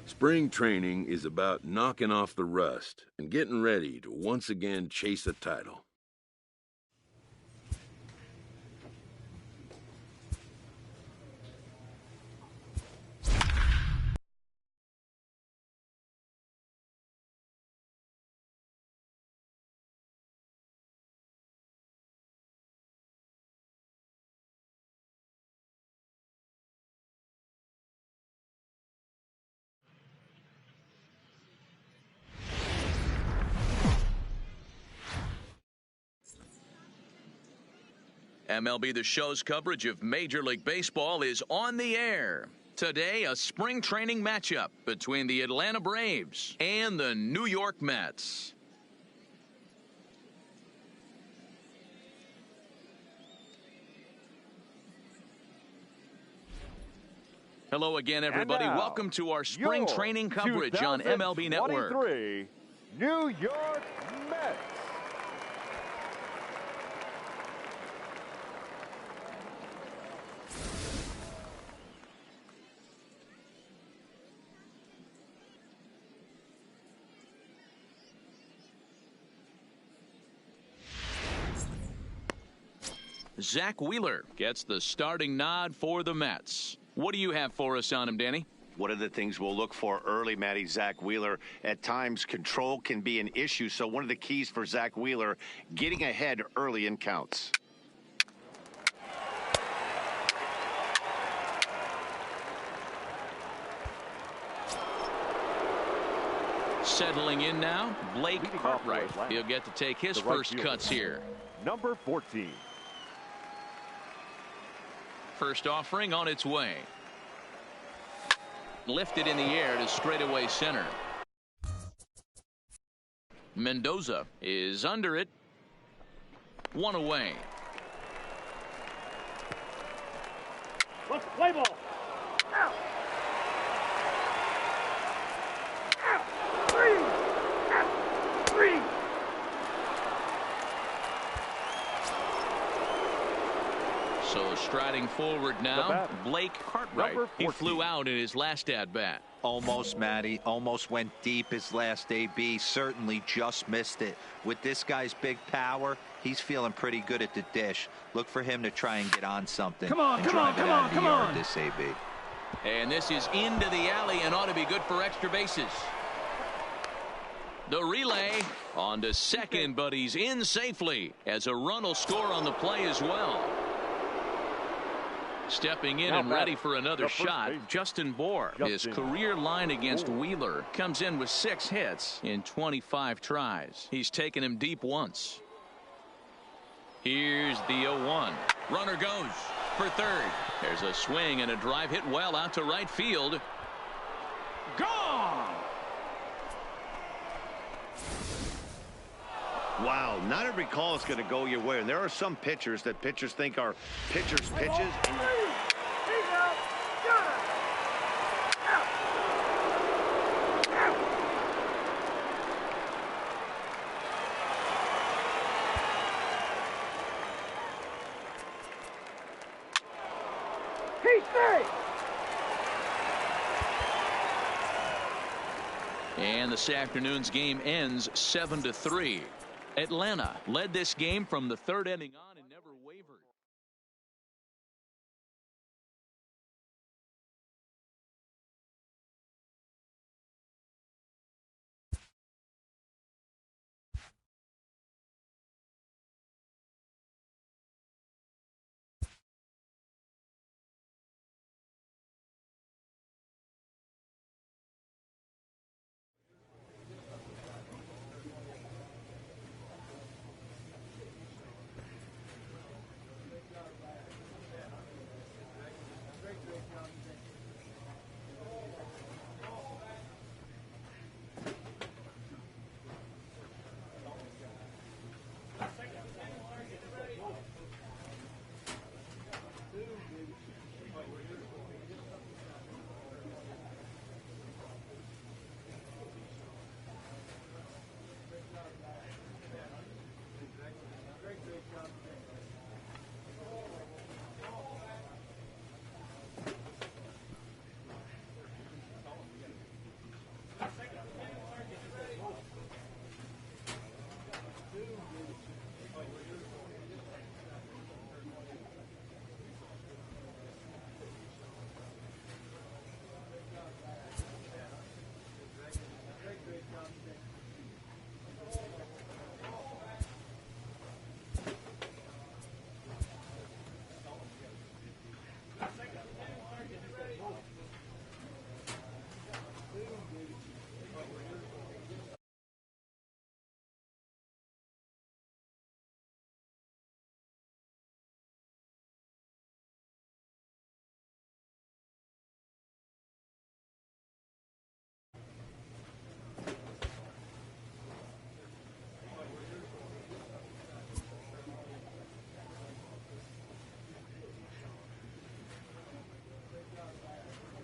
Speaker 6: Spring training is about knocking off the rust and getting ready to once again chase a title.
Speaker 1: MLB The Show's coverage of Major League Baseball is on the air. Today, a spring training matchup between the Atlanta Braves and the New York Mets. Hello again, everybody. Welcome to our spring training coverage on MLB Network.
Speaker 3: New York Mets.
Speaker 1: Zach Wheeler gets the starting nod for the Mets. What do you have for us on him, Danny?
Speaker 5: One of the things we'll look for early, Matty, Zach Wheeler, at times control can be an issue. So one of the keys for Zach Wheeler, getting ahead early in counts.
Speaker 1: Settling in now, Blake Cartwright. He'll get to take his first cuts here.
Speaker 3: Number 14.
Speaker 1: First offering on its way. Lifted in the air to straightaway center. Mendoza is under it. One away.
Speaker 2: Let's play ball. Out. Out. Three. Out. Three.
Speaker 1: So striding forward now, Blake Cartwright. He flew out in his last at-bat.
Speaker 4: Almost, Matty. Almost went deep his last AB. Certainly just missed it. With this guy's big power, he's feeling pretty good at the dish. Look for him to try and get on something.
Speaker 2: Come on,
Speaker 4: and
Speaker 2: come on,
Speaker 4: drive it
Speaker 2: come
Speaker 4: out
Speaker 2: on,
Speaker 4: of the
Speaker 2: come
Speaker 4: yard
Speaker 2: on.
Speaker 4: this AB.
Speaker 1: And this is into the alley and ought to be good for extra bases. The relay on to second, but he's in safely as a run will score on the play as well. Stepping in and ready for another shot, Justin Bour. His career line against Wheeler comes in with 6 hits in 25 tries. He's taken him deep once. Here's the 0-1. Runner goes for third. There's a swing and a drive hit well out to right field. Gone!
Speaker 5: Wow, not every call is going to go your way. And there are some pitchers that pitchers think are pitchers' pitches.
Speaker 2: He's out. Got it. Out. Out. He's safe.
Speaker 1: And this afternoon's game ends 7-3. Atlanta led this game from the third inning on.